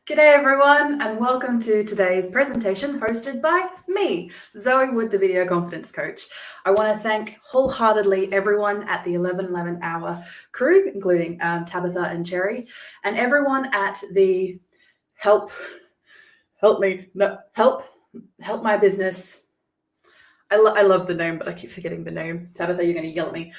G'day everyone, and welcome to today's presentation hosted by me, Zoe Wood, the Video Confidence Coach. I want to thank wholeheartedly everyone at the 1111 Hour crew, including Tabitha and Cherry, and everyone at the Help My Business. I love the name, but I keep forgetting the name. Tabitha, you're going to yell at me.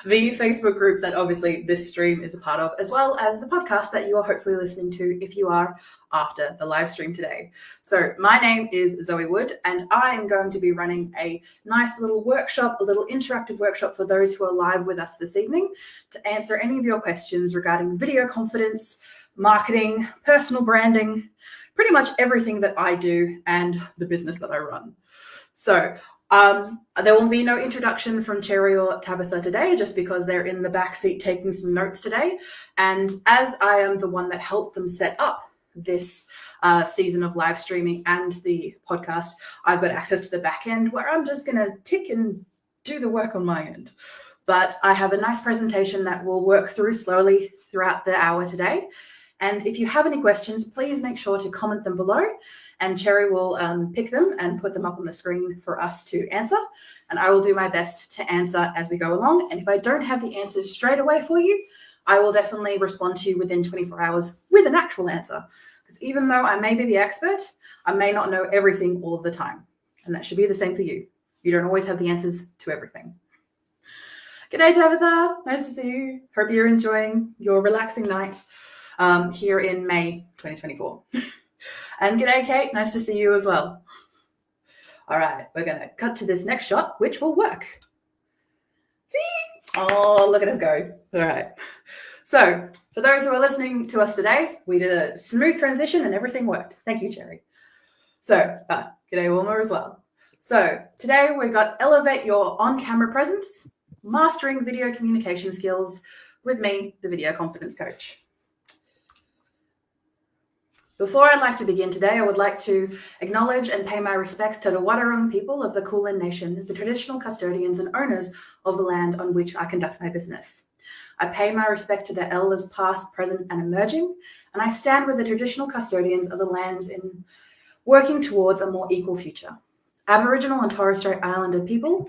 The Facebook group that obviously this stream is a part of, as well as the podcast that you are hopefully listening to if you are after the live stream today. So my name is Zoe Wood, and I am going to be running a nice little workshop, a little interactive workshop for those who are live with us this evening to answer any of your questions regarding video confidence, marketing, personal branding, pretty much everything that I do and the business that I run. So there will be no introduction from Cherry or Tabitha today, just because they're in the back seat taking some notes today. And as I am the one that helped them set up this season of live streaming and the podcast, I've got access to the back end where I'm just going to tick and do the work on my end. But I have a nice presentation that we'll work through slowly throughout the hour today. And if you have any questions, please make sure to comment them below, and Cherry will pick them and put them up on the screen for us to answer. And I will do my best to answer as we go along. And if I don't have the answers straight away for you, I will definitely respond to you within 24 hours with an actual answer. Because even though I may be the expert, I may not know everything all of the time. And that should be the same for you. You don't always have the answers to everything. G'day, Tabitha. Nice to see you. Hope you're enjoying your relaxing night here in May 2024. And g'day, Kate. Nice to see you as well. All right, we're going to cut to this next shot, which will work. See? Oh, look at us go. All right. So for those who are listening to us today, we did a smooth transition and everything worked. Thank you, Cherry. So g'day, Wilma, as well. So today we got Elevate Your On-Camera Presence, Mastering Video Communication Skills with me, the Video Confidence Coach. Before I'd like to begin today, I would like to acknowledge and pay my respects to the Wadawurrung people of the Kulin Nation, the traditional custodians and owners of the land on which I conduct my business. I pay my respects to the elders past, present and emerging, and I stand with the traditional custodians of the lands in working towards a more equal future. Aboriginal and Torres Strait Islander people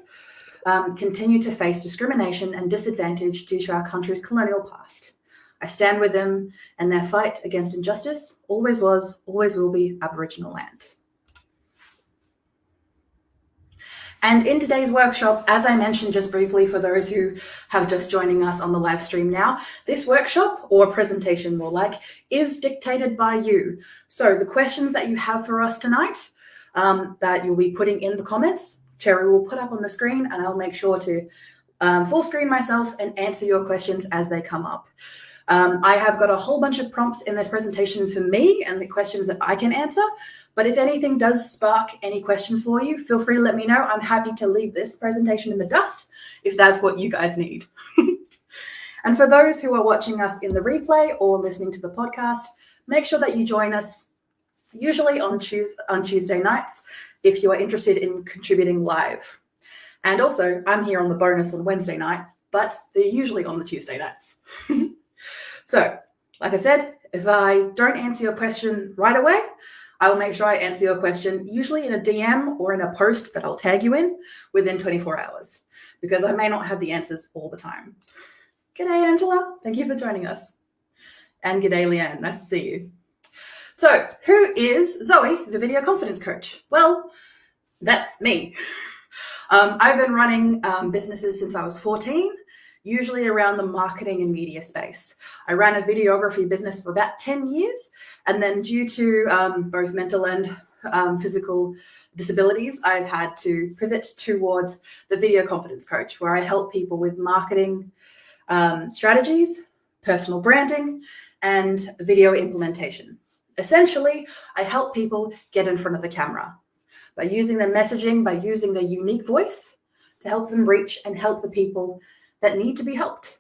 continue to face discrimination and disadvantage due to our country's colonial past. I stand with them and their fight against injustice always was, always will be Aboriginal land. And in today's workshop, as I mentioned just briefly for those who have just joining us on the live stream now, this workshop, or presentation more like, is dictated by you. So the questions that you have for us tonight that you'll be putting in the comments, Cherry will put up on the screen, and I'll make sure to full screen myself and answer your questions as they come up. I have got a whole bunch of prompts in this presentation for me and the questions that I can answer. But if anything does spark any questions for you, feel free to let me know. I'm happy to leave this presentation in the dust if that's what you guys need. And for those who are watching us in the replay or listening to the podcast, make sure that you join us usually on Tuesday nights if you are interested in contributing live. And also, I'm here on the bonus on Wednesday night, but they're usually on the Tuesday nights. So, like I said, if I don't answer your question right away, I will make sure I answer your question usually in a DM or in a post that I'll tag you in within 24 hours, because I may not have the answers all the time. G'day, Angela. Thank you for joining us. And g'day, Leanne. Nice to see you. So, who is Zoe, the Video Confidence Coach? Well, that's me. I've been running businesses since I was 14. Usually around the marketing and media space. I ran a videography business for about 10 years, and then due to both mental and physical disabilities, I've had to pivot towards the Video Confidence Coach, where I help people with marketing strategies, personal branding, and video implementation. Essentially, I help people get in front of the camera by using their messaging, by using their unique voice to help them reach and help the people that need to be helped.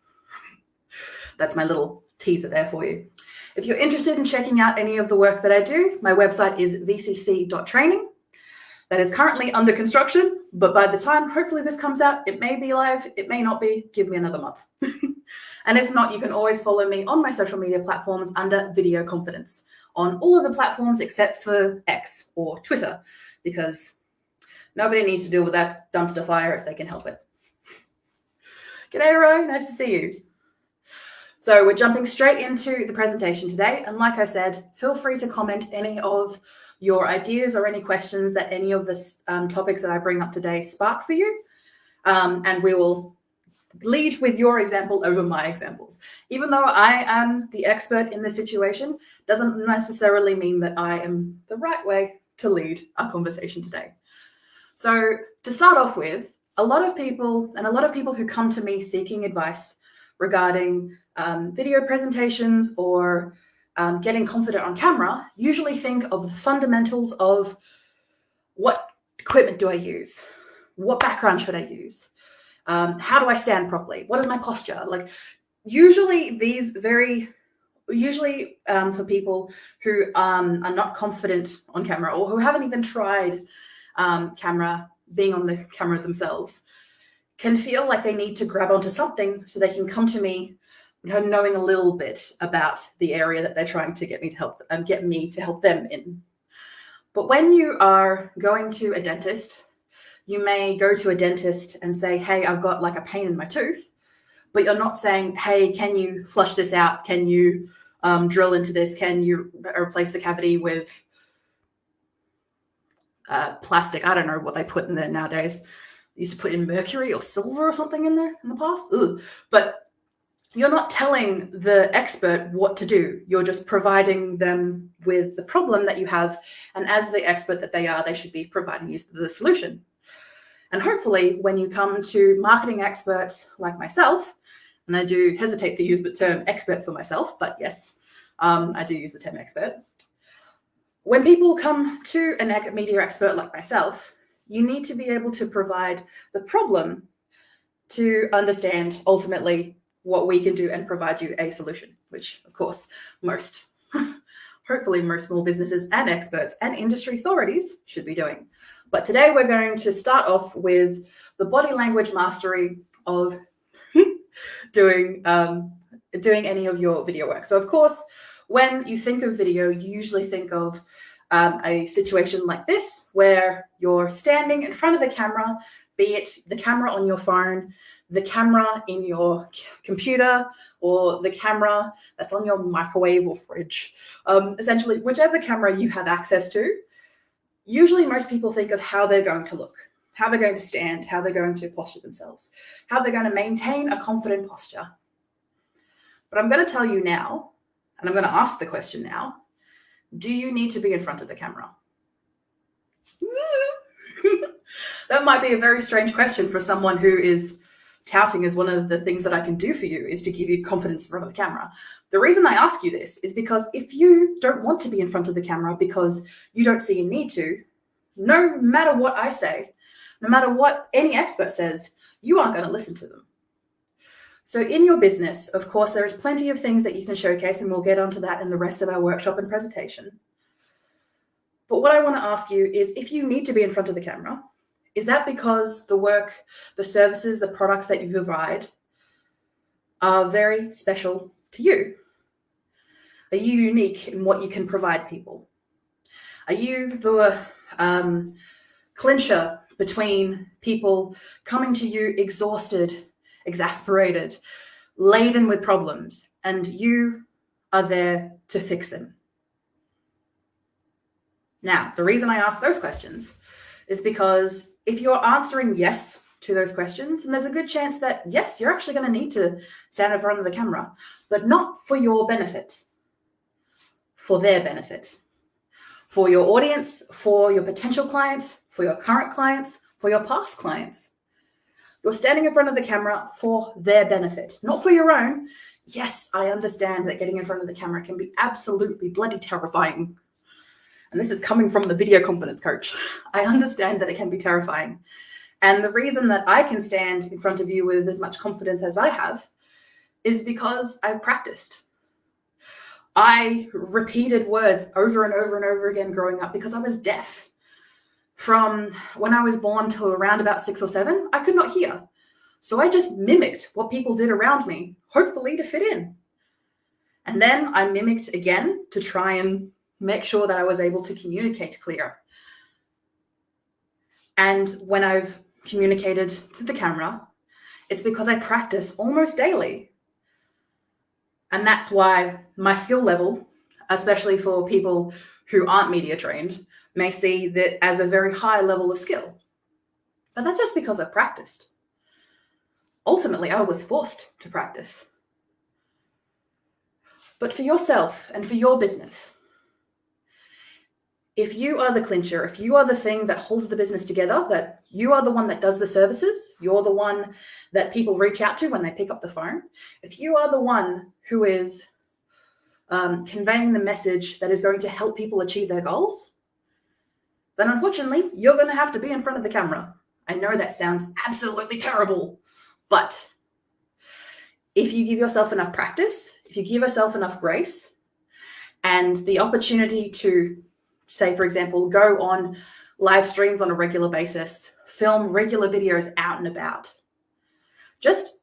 That's my little teaser there for you. If you're interested in checking out any of the work that I do, my website is vcc.training. That is currently under construction, but by the time hopefully this comes out, it may be live, it may not be. Give me another month. And if not, you can always follow me on my social media platforms under Video Confidence on all of the platforms except for X or Twitter, because nobody needs to deal with that dumpster fire if they can help it. G'day, Roy. Nice to see you. So we're jumping straight into the presentation today. And like I said, feel free to comment any of your ideas or any questions that any of the topics that I bring up today spark for you. And we will lead with your example over my examples. Even though I am the expert in this situation, doesn't necessarily mean that I am the right way to lead our conversation today. So to start off with, a lot of people who come to me seeking advice regarding video presentations or getting confident on camera usually think of the fundamentals of what equipment do I use? What background should I use? How do I stand properly? What is my posture? Like usually for people who are not confident on camera or who haven't even tried being on the camera themselves, can feel like they need to grab onto something so they can come to me knowing a little bit about the area that they're trying to get me to help them in. But when you are going to a dentist, you may go to a dentist and say, hey, I've got like a pain in my tooth, but you're not saying, hey, can you flush this out? Can you drill into this? Can you replace the cavity with plastic? I don't know what they put in there nowadays. They used to put in mercury or silver or something in there in the past. Ugh. But you're not telling the expert what to do. You're just providing them with the problem that you have. And as the expert that they are, they should be providing you the solution. And hopefully when you come to marketing experts like myself, and I do hesitate to use the term expert for myself, but yes, I do use the term expert. When people come to a media expert like myself, you need to be able to provide the problem to understand ultimately what we can do and provide you a solution, which of course hopefully most small businesses and experts and industry authorities should be doing. But today we're going to start off with the body language mastery of doing any of your video work. So of course, when you think of video, you usually think of a situation like this, where you're standing in front of the camera, be it the camera on your phone, the camera in your computer, or the camera that's on your microwave or fridge. Essentially, whichever camera you have access to, usually most people think of how they're going to look, how they're going to stand, how they're going to posture themselves, how they're going to maintain a confident posture. But I'm going to tell you now, and I'm going to ask the question now, do you need to be in front of the camera? That might be a very strange question for someone who is touting as one of the things that I can do for you is to give you confidence in front of the camera. The reason I ask you this is because if you don't want to be in front of the camera because you don't see a need to, no matter what I say, no matter what any expert says, you aren't going to listen to them. So in your business, of course, there's plenty of things that you can showcase, and we'll get onto that in the rest of our workshop and presentation. But what I want to ask you is, if you need to be in front of the camera, is that because the work, the services, the products that you provide are very special to you? Are you unique in what you can provide people? Are you the clincher between people coming to you exhausted, exasperated, laden with problems, and you are there to fix them? Now, the reason I ask those questions is because if you're answering yes to those questions, then there's a good chance that, yes, you're actually going to need to stand in front of the camera, but not for your benefit, for their benefit, for your audience, for your potential clients, for your current clients, for your past clients. You're standing in front of the camera for their benefit, not for your own. Yes, I understand that getting in front of the camera can be absolutely bloody terrifying. And this is coming from the video confidence coach. I understand that it can be terrifying. And the reason that I can stand in front of you with as much confidence as I have is because I've practiced. I repeated words over and over and over again growing up because I was deaf. From when I was born till around about 6 or 7, I could not hear. So I just mimicked what people did around me, hopefully to fit in. And then I mimicked again to try and make sure that I was able to communicate clearer. And when I've communicated to the camera, it's because I practice almost daily. And that's why my skill level, especially for people who aren't media trained, may see that as a very high level of skill. But that's just because I've practiced. Ultimately, I was forced to practice. But for yourself and for your business, if you are the clincher, if you are the thing that holds the business together, that you are the one that does the services, you're the one that people reach out to when they pick up the phone, if you are the one who is conveying the message that is going to help people achieve their goals, then unfortunately, you're going to have to be in front of the camera. I know that sounds absolutely terrible, but if you give yourself enough practice, if you give yourself enough grace and the opportunity to, say, for example, go on live streams on a regular basis, film regular videos out and about, just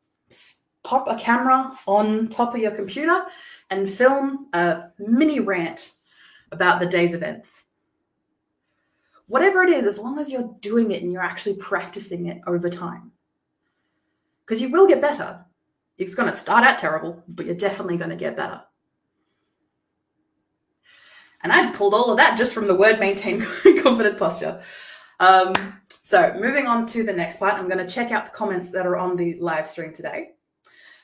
pop a camera on top of your computer and film a mini rant about the day's events. Whatever it is, as long as you're doing it and you're actually practicing it over time. Because you will get better. It's going to start out terrible, but you're definitely going to get better. And I pulled all of that just from the word maintain confident posture. So moving on to the next part, I'm going to check out the comments that are on the live stream today.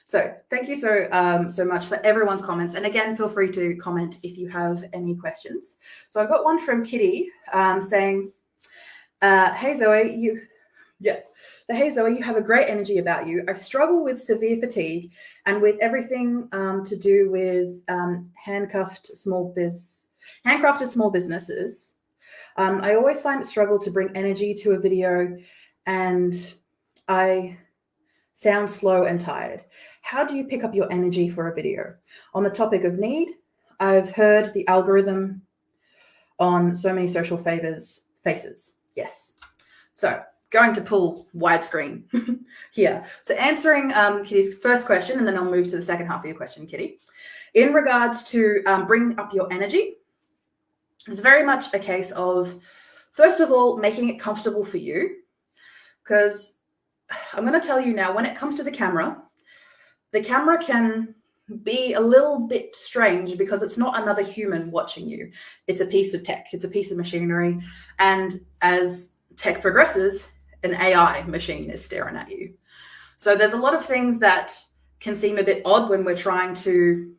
So thank you so much for everyone's comments. And again, feel free to comment if you have any questions. So I've got one from Kitty saying, hey Zoe, hey Zoe, you have a great energy about you. I struggle with severe fatigue and with everything to do with handcrafted small businesses. I always find it struggle to bring energy to a video and I sound slow and tired. How do you pick up your energy for a video? On the topic of need, I've heard the algorithm on so many social faces. Yes. So going to pull widescreen here. So answering Kitty's first question, and then I'll move to the second half of your question, Kitty. In regards to bringing up your energy, it's very much a case of, first of all, making it comfortable for you. Because I'm going to tell you now, when it comes to the camera can be a little bit strange because it's not another human watching you. It's a piece of tech. It's a piece of machinery. And as tech progresses, an AI machine is staring at you. So there's a lot of things that can seem a bit odd when we're trying to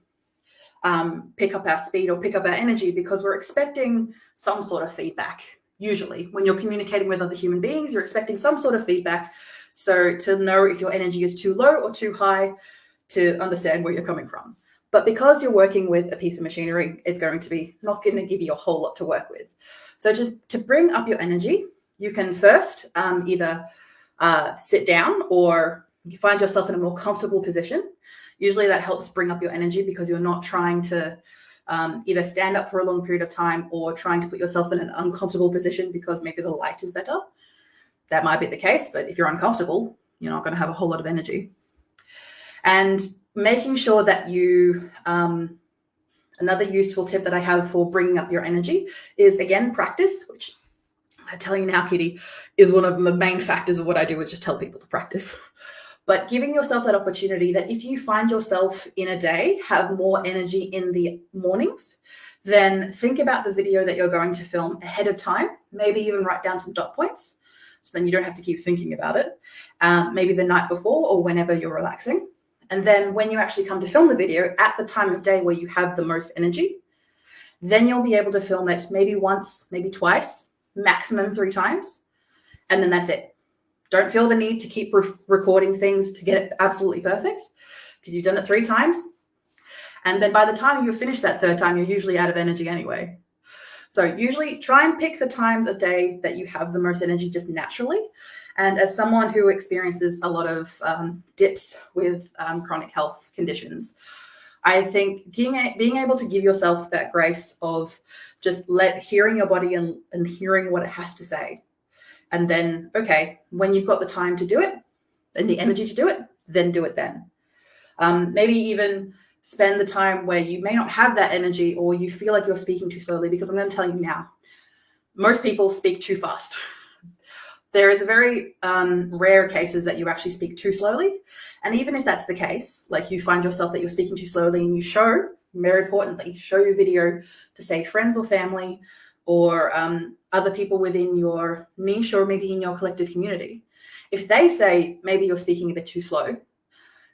pick up our speed or pick up our energy because we're expecting some sort of feedback. Usually when you're communicating with other human beings, you're expecting some sort of feedback. So to know if your energy is too low or too high, to understand where you're coming from. But because you're working with a piece of machinery, it's going to be not going to give you a whole lot to work with. So just to bring up your energy, you can first either sit down or you find yourself in a more comfortable position. Usually that helps bring up your energy because you're not trying to either stand up for a long period of time or trying to put yourself in an uncomfortable position because maybe the light is better. That might be the case, but if you're uncomfortable, you're not going to have a whole lot of energy. And making sure that you, another useful tip that I have for bringing up your energy is, again, practice, which I tell you now, Kitty, is one of the main factors of what I do is just tell people to practice. But giving yourself that opportunity that if you find yourself in a day have more energy in the mornings, then think about the video that you're going to film ahead of time, maybe even write down some dot points. So then you don't have to keep thinking about it, maybe the night before or whenever you're relaxing. And then when you actually come to film the video at the time of day where you have the most energy, then you'll be able to film it maybe once, maybe twice, maximum 3 times. And then that's it. Don't feel the need to keep recording things to get it absolutely perfect because you've done it 3 times. And then by the time you've finished that 3rd time, you're usually out of energy anyway. So usually try and pick the times a day that you have the most energy just naturally. And as someone who experiences a lot of dips with chronic health conditions, I think being able to give yourself that grace of just hearing your body and hearing what it has to say. And then, okay, when you've got the time to do it, and the energy to do it, then do it then. Maybe even spend the time where you may not have that energy or you feel like you're speaking too slowly, because I'm going to tell you now, most people speak too fast. There is a very rare cases that you actually speak too slowly. And even if that's the case, like you find yourself that you're speaking too slowly and you show, very importantly, show your video to say friends or family or other people within your niche or maybe in your collective community. If they say maybe you're speaking a bit too slow,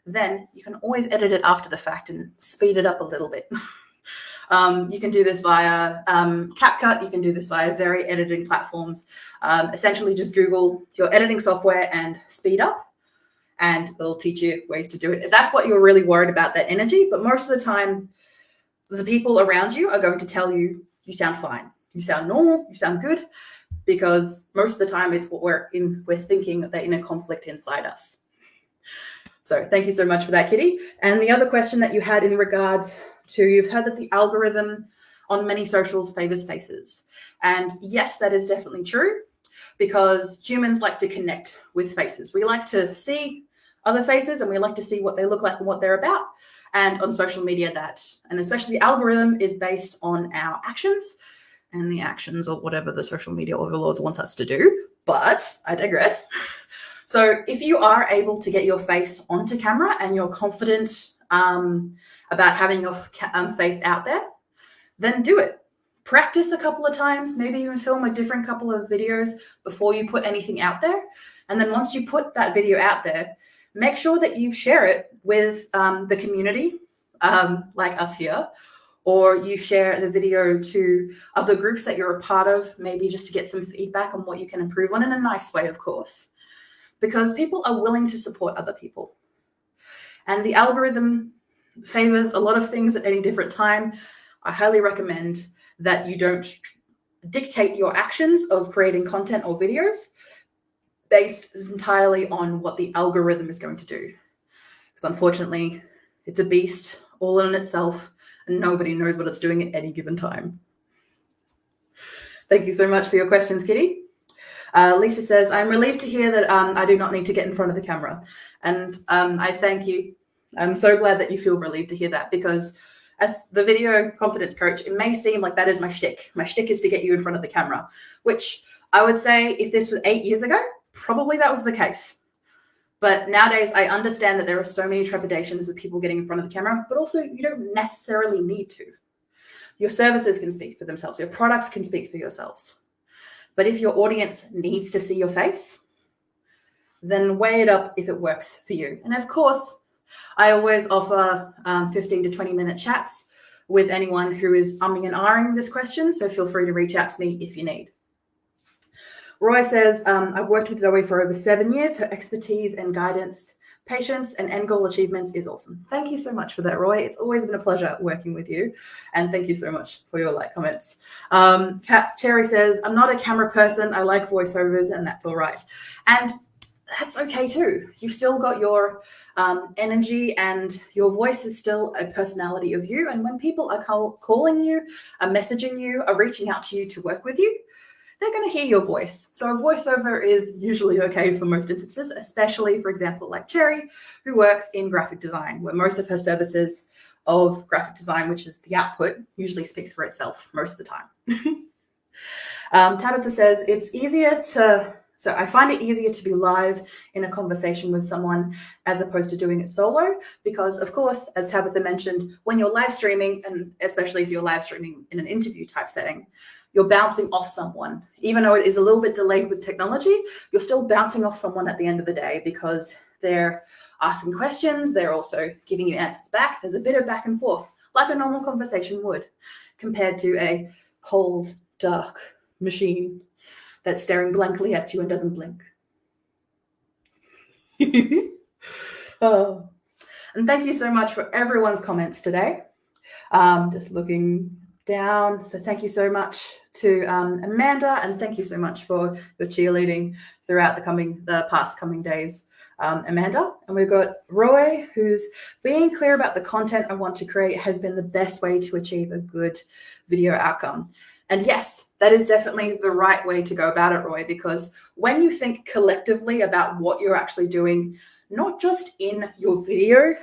then you can always edit it after the fact and speed it up a little bit. You can do this via CapCut. You can do this via very editing platforms. Essentially, just Google your editing software and speed up, and it'll teach you ways to do it. If that's what you're really worried about, that energy. But most of the time, the people around you are going to tell you, you sound fine. You sound normal. You sound good. Because most of the time, it's what we're thinking that in a conflict inside us. So thank you so much for that, Kitty. And the other question that you had in regards to, you've heard that the algorithm on many socials favors faces. And yes, that is definitely true, because humans like to connect with faces. We like to see other faces and we like to see what they look like and what they're about. And on social media, and especially the algorithm, is based on our actions and the actions or whatever the social media overlords want us to do. But I digress. So if you are able to get your face onto camera and you're confident about having your face out there, then do it. Practice a couple of times, maybe even film a different couple of videos before you put anything out there. And then once you put that video out there, make sure that you share it with the community, like us here, or you share the video to other groups that you're a part of, maybe just to get some feedback on what you can improve on, in a nice way, of course, because people are willing to support other people. And the algorithm favors a lot of things at any different time. I highly recommend that you don't dictate your actions of creating content or videos based entirely on what the algorithm is going to do. Because unfortunately, it's a beast all in itself, and nobody knows what it's doing at any given time. Thank you so much for your questions, Kitty. Lisa says, I'm relieved to hear that I do not need to get in front of the camera. And I thank you. I'm so glad that you feel relieved to hear that, because as the video confidence coach, it may seem like that is my shtick. My shtick is to get you in front of the camera, which I would say if this was 8 years ago, probably that was the case. But nowadays, I understand that there are so many trepidations with people getting in front of the camera, but also you don't necessarily need to. Your services can speak for themselves. Your products can speak for yourselves. But if your audience needs to see your face, then weigh it up if it works for you. And of course, I always offer 15 to 20-minute chats with anyone who is umming and ahhing this question. So feel free to reach out to me if you need. Roy says, I've worked with Zoe for over 7 years. Her expertise and guidance, patience, and end goal achievements is awesome. Thank you so much for that, Roy. It's always been a pleasure working with you. And thank you so much for your comments. Kat Cherry says, I'm not a camera person. I like voiceovers, and that's all right. And that's okay too. You've still got your energy, and your voice is still a personality of you. And when people are calling you, are messaging you, are reaching out to you to work with you, they're going to hear your voice. So a voiceover is usually okay for most instances, especially, for example, like Cherry, who works in graphic design, where most of her services of graphic design, which is the output, usually speaks for itself most of the time. Tabitha says, I find it easier to be live in a conversation with someone as opposed to doing it solo, because, of course, as Tabitha mentioned, when you're live streaming, and especially if you're live streaming in an interview type setting, you're bouncing off someone. Even though it is a little bit delayed with technology, you're still bouncing off someone at the end of the day, because they're asking questions, they're also giving you answers back. There's a bit of back and forth, like a normal conversation would, compared to a cold, dark machine that's staring blankly at you and doesn't blink. Oh. And thank you so much for everyone's comments today. Just looking down. So thank you so much to Amanda, and thank you so much for your cheerleading throughout the past coming days, Amanda. And we've got Roy, who's being clear about the content I want to create has been the best way to achieve a good video outcome. And yes, that is definitely the right way to go about it, Roy, because when you think collectively about what you're actually doing not just in your video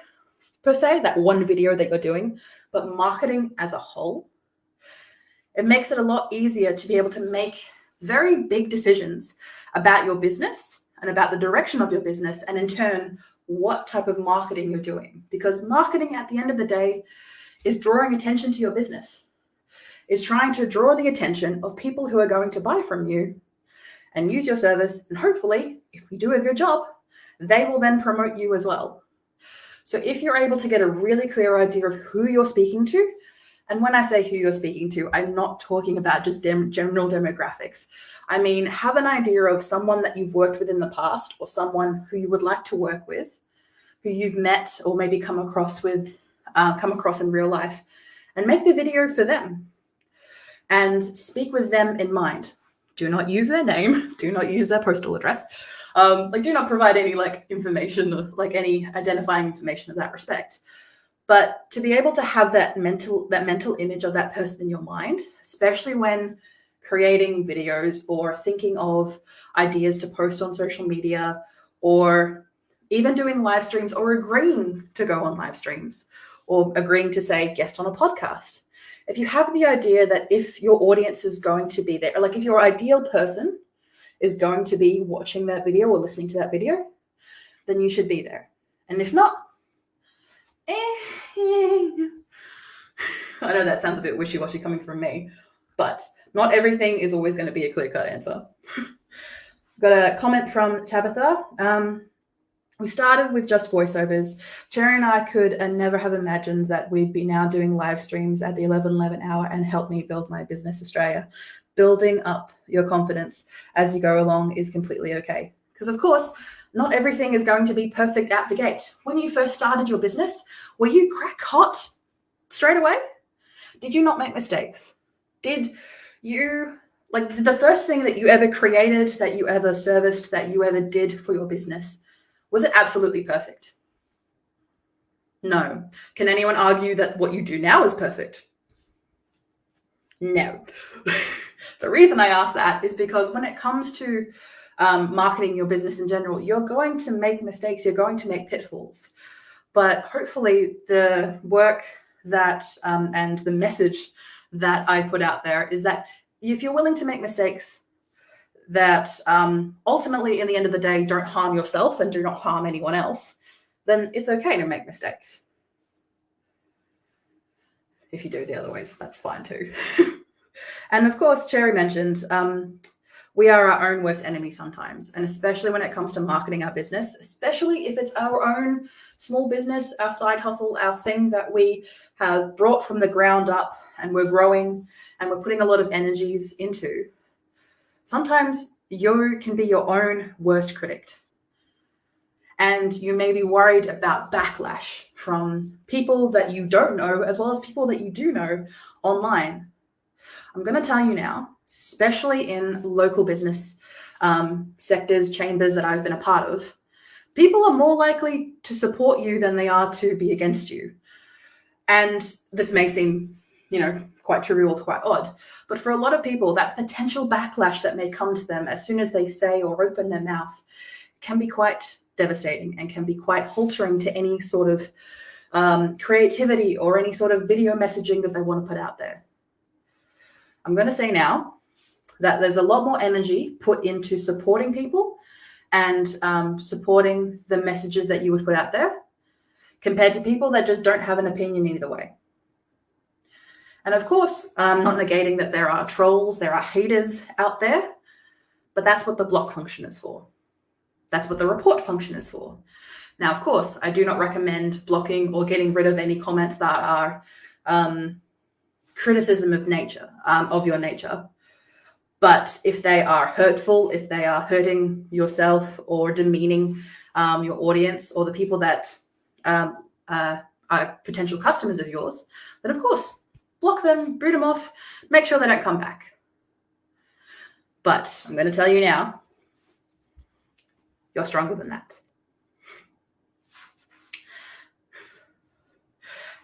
per se, that one video that you're doing, but marketing as a whole. It makes it a lot easier to be able to make very big decisions about your business and about the direction of your business, and in turn, what type of marketing you're doing. Because marketing at the end of the day is drawing attention to your business, is trying to draw the attention of people who are going to buy from you and use your service. And hopefully, if you do a good job, they will then promote you as well. So if you're able to get a really clear idea of who you're speaking to, and when I say who you're speaking to, I'm not talking about just general demographics. I mean, have an idea of someone that you've worked with in the past, or someone who you would like to work with, who you've met or maybe come across in real life, and make the video for them and speak with them in mind. Do not use their name. Do not use their postal address. Do not provide any information, any identifying information of that respect. But to be able to have that mental image of that person in your mind, especially when creating videos or thinking of ideas to post on social media, or even doing live streams, or agreeing to go on live streams, or agreeing to say guest on a podcast. If you have the idea that if your audience is going to be there, if your ideal person is going to be watching that video or listening to that video, then you should be there. And if not, I know that sounds a bit wishy-washy coming from me, but not everything is always going to be a clear-cut answer. Got a comment from Tabitha. We started with just voiceovers. Cherry and I could never have imagined that we'd be now doing live streams at the 11:11 hour and help me build my business, Australia. Building up your confidence as you go along is completely okay. Because of course, not everything is going to be perfect out the gate. When you first started your business, were you crack hot straight away? Did you not make mistakes? Did you, the first thing that you ever created, that you ever serviced, that you ever did for your business, was it absolutely perfect? No. Can anyone argue that what you do now is perfect? No. The reason I ask that is because when it comes to marketing your business in general, you're going to make mistakes, you're going to make pitfalls. But hopefully the work that and the message that I put out there is that if you're willing to make mistakes that ultimately, in the end of the day, don't harm yourself and do not harm anyone else, then it's okay to make mistakes. If you do the other ways, that's fine too. And of course, Cherry mentioned, we are our own worst enemy sometimes, and especially when it comes to marketing our business, especially if it's our own small business, our side hustle, our thing that we have brought from the ground up and we're growing and we're putting a lot of energies into. Sometimes you can be your own worst critic, and you may be worried about backlash from people that you don't know, as well as people that you do know online. I'm going to tell you now, especially in local business sectors, chambers that I've been a part of, people are more likely to support you than they are to be against you. And this may seem, quite trivial, quite odd, but for a lot of people, that potential backlash that may come to them as soon as they say or open their mouth can be quite devastating and can be quite haltering to any sort of creativity or any sort of video messaging that they want to put out there. I'm going to say now that there's a lot more energy put into supporting people and supporting the messages that you would put out there compared to people that just don't have an opinion either way. And of course, I'm not negating that there are trolls, there are haters out there, but that's what the block function is for. That's what the report function is for. Now, of course, I do not recommend blocking or getting rid of any comments that are criticism of your nature. But if they are hurtful, if they are hurting yourself or demeaning your audience or the people that are potential customers of yours, then of course, block them, boot them off, make sure they don't come back. But I'm going to tell you now, you're stronger than that.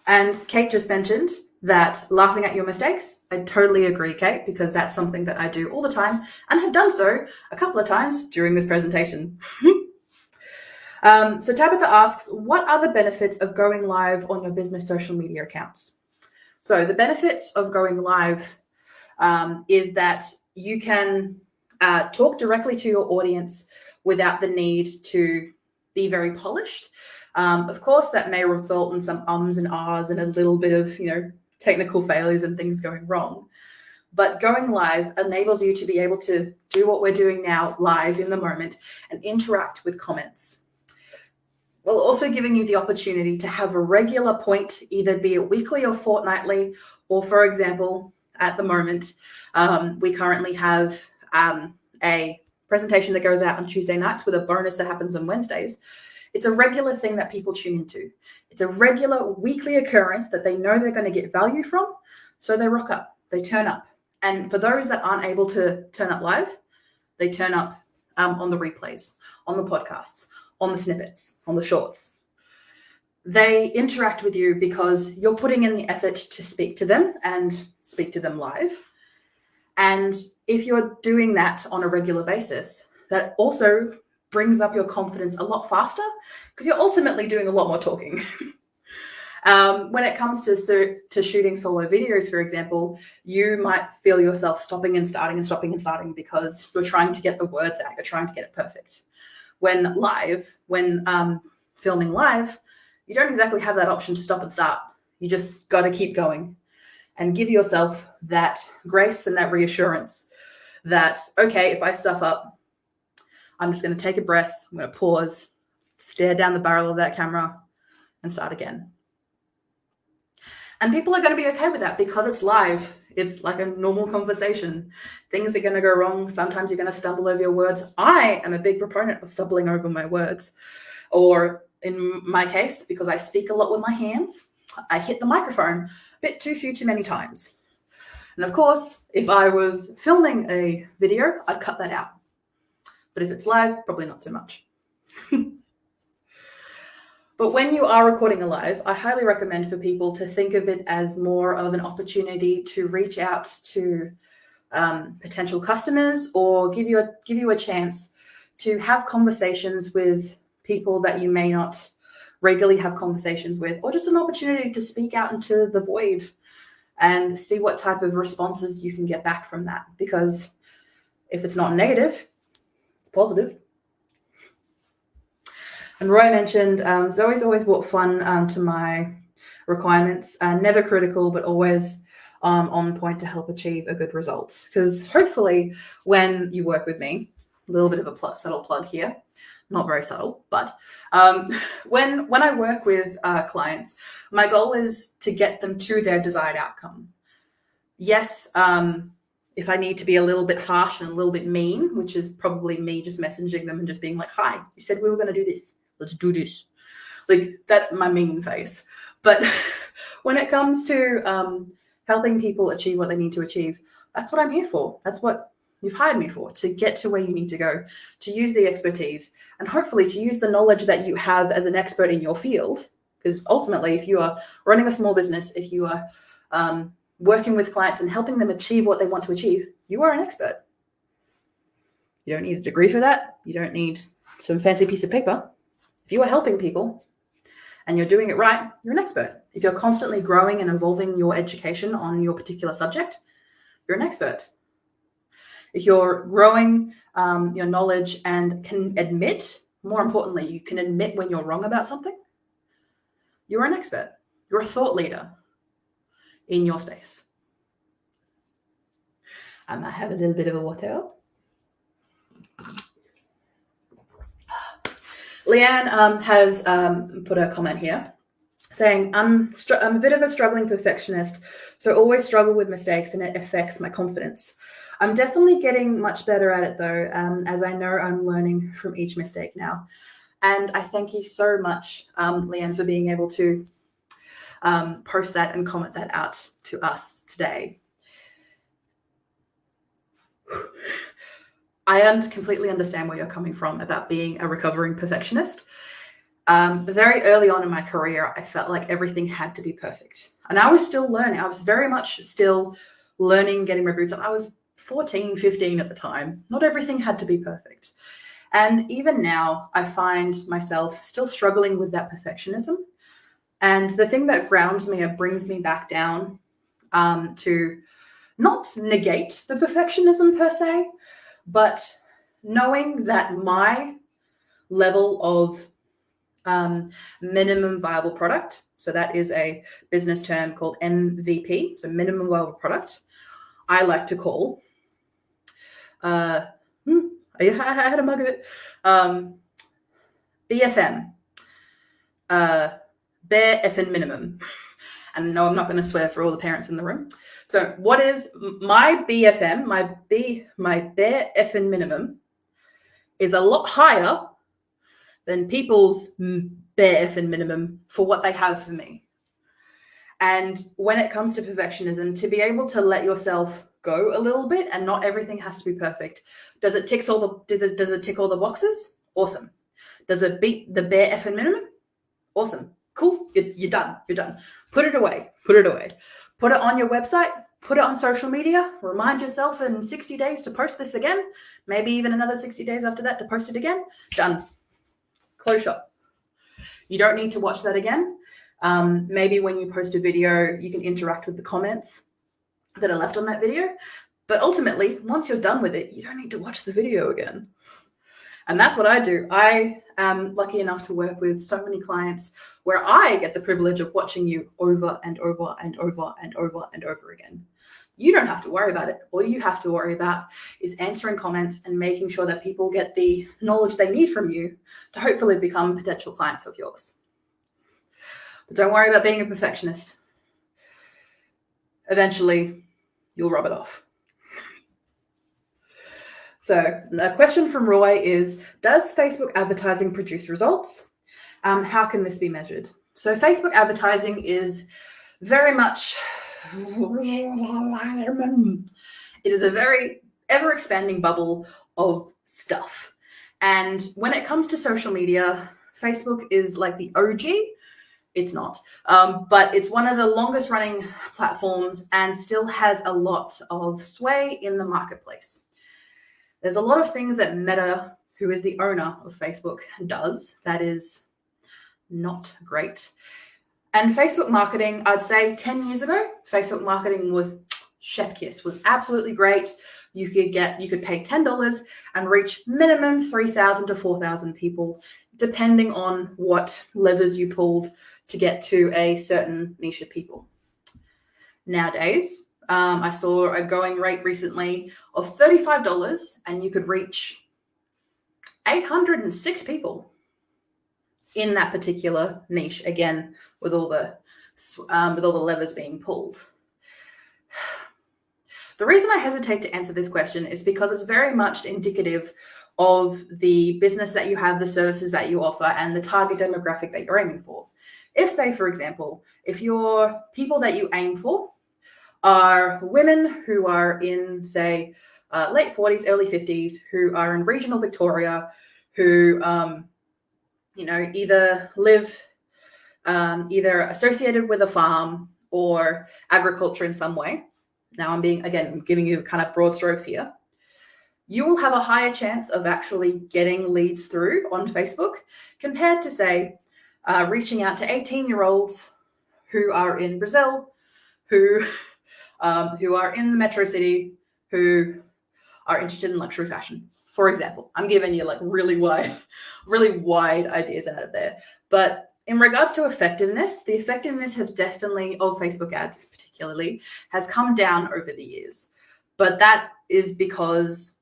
And Kate just mentioned that laughing at your mistakes. I totally agree, Kate, because that's something that I do all the time and have done so a couple of times during this presentation. So Tabitha asks, what are the benefits of going live on your business social media accounts? So the benefits of going live is that you can talk directly to your audience without the need to be very polished. Of course, that may result in some ums and ahs and a little bit of, technical failures and things going wrong. But going live enables you to be able to do what we're doing now live in the moment and interact with comments, while also giving you the opportunity to have a regular point, either be it weekly or fortnightly, or for example, at the moment, we currently have a presentation that goes out on Tuesday nights with a bonus that happens on Wednesdays. It's a regular thing that people tune into. It's a regular weekly occurrence that they know they're going to get value from. So they rock up, they turn up. And for those that aren't able to turn up live, they turn up on the replays, on the podcasts, on the snippets, on the shorts. They interact with you because you're putting in the effort to speak to them and speak to them live. And if you're doing that on a regular basis, that also brings up your confidence a lot faster because you're ultimately doing a lot more talking. When it comes to shooting solo videos, for example, you might feel yourself stopping and starting because you're trying to get the words out. You're trying to get it perfect. When filming live, you don't exactly have that option to stop and start. You just got to keep going and give yourself that grace and that reassurance that, okay, if I stuff up, I'm just going to take a breath. I'm going to pause, stare down the barrel of that camera and start again. And people are going to be okay with that because it's live. It's like a normal conversation. Things are going to go wrong. Sometimes you're going to stumble over your words. I am a big proponent of stumbling over my words. Or in my case, because I speak a lot with my hands, I hit the microphone a bit too many times. And of course, if I was filming a video, I'd cut that out. But if it's live, probably not so much. But when you are recording a live, I highly recommend for people to think of it as more of an opportunity to reach out to potential customers or give you a chance to have conversations with people that you may not regularly have conversations with, or just an opportunity to speak out into the void and see what type of responses you can get back from that. Because if it's not negative, it's positive. And Roy mentioned, Zoe's always brought fun to my requirements, never critical, but always on point to help achieve a good result. Because hopefully when you work with me, a little bit of a subtle plug here, not very subtle, but when I work with clients, my goal is to get them to their desired outcome. Yes, if I need to be a little bit harsh and a little bit mean, which is probably me just messaging them and just being like, hi, you said we were going to do this. Let's do this. Like, that's my mean face. But when it comes to helping people achieve what they need to achieve, that's what I'm here for. That's what you've hired me for, to get to where you need to go, to use the expertise, and hopefully to use the knowledge that you have as an expert in your field. Because ultimately, if you are running a small business, if you are working with clients and helping them achieve what they want to achieve, you are an expert. You don't need a degree for that. You don't need some fancy piece of paper. If you are helping people and you're doing it right, you're an expert. If you're constantly growing and evolving your education on your particular subject, you're an expert. If you're growing your knowledge and can admit, more importantly, you can admit when you're wrong about something, you're an expert. You're a thought leader in your space. And I have a little bit of a water. Leanne has put a comment here saying, I'm a bit of a struggling perfectionist, so always struggle with mistakes and it affects my confidence. I'm definitely getting much better at it though, as I know I'm learning from each mistake now. And I thank you so much, Leanne, for being able to post that and comment that out to us today. I completely understand where you're coming from about being a recovering perfectionist. Very early on in my career, I felt like everything had to be perfect. And I was still learning. I was very much still learning, getting my boots on. I was 14, 15 at the time. Not everything had to be perfect. And even now, I find myself still struggling with that perfectionism. And the thing that grounds me or brings me back down to not negate the perfectionism per se, but knowing that my level of minimum viable product, so that is a business term called MVP, so minimum viable product, I like to call, I had a mug of it, BFM, bare effing minimum. And no, I'm not going to swear for all the parents in the room. So what is my BFM, my bare effing minimum is a lot higher than people's bare effing minimum for what they have for me. And when it comes to perfectionism, to be able to let yourself go a little bit and not everything has to be perfect. Does it tick all the boxes? Awesome. Does it beat the bare effing minimum? Awesome. Cool. You're done. You're done. Put it away. Put it away. Put it on your website. Put it on social media. Remind yourself in 60 days to post this again. Maybe even another 60 days after that to post it again. Done. Close shop. You don't need to watch that again. Maybe when you post a video, you can interact with the comments that are left on that video. But ultimately, once you're done with it, you don't need to watch the video again. And that's what I do. I am lucky enough to work with so many clients where I get the privilege of watching you over and over and over and over and over again. You don't have to worry about it. All you have to worry about is answering comments and making sure that people get the knowledge they need from you to hopefully become potential clients of yours. But don't worry about being a perfectionist. Eventually, you'll rub it off. So a question from Roy is, does Facebook advertising produce results? How can this be measured? So Facebook advertising is very much, it is a very ever-expanding bubble of stuff. And when it comes to social media, Facebook is like the OG. It's not, but it's one of the longest running platforms and still has a lot of sway in the marketplace. There's a lot of things that Meta, who is the owner of Facebook, does that is not great. And Facebook marketing, I'd say 10 years ago, Facebook marketing was chef kiss, was absolutely great. You could pay $10 and reach minimum 3,000 to 4,000 people, depending on what levers you pulled to get to a certain niche of people. Nowadays, I saw a going rate recently of $35 and you could reach 806 people in that particular niche, again, with all the levers being pulled. The reason I hesitate to answer this question is because it's very much indicative of the business that you have, the services that you offer, and the target demographic that you're aiming for. If, say, for example, if your people that you aim for are women who are in, say, late 40s, early 50s, who are in regional Victoria, who, either live either associated with a farm or agriculture in some way. Now I'm giving you kind of broad strokes here. You will have a higher chance of actually getting leads through on Facebook compared to, say, reaching out to 18-year-olds who are in Brazil, who are in the metro city, who are interested in luxury fashion, for example. I'm giving you like really wide ideas out of there. But in regards to effectiveness, the effectiveness has definitely, of Facebook ads particularly, has come down over the years. But that is because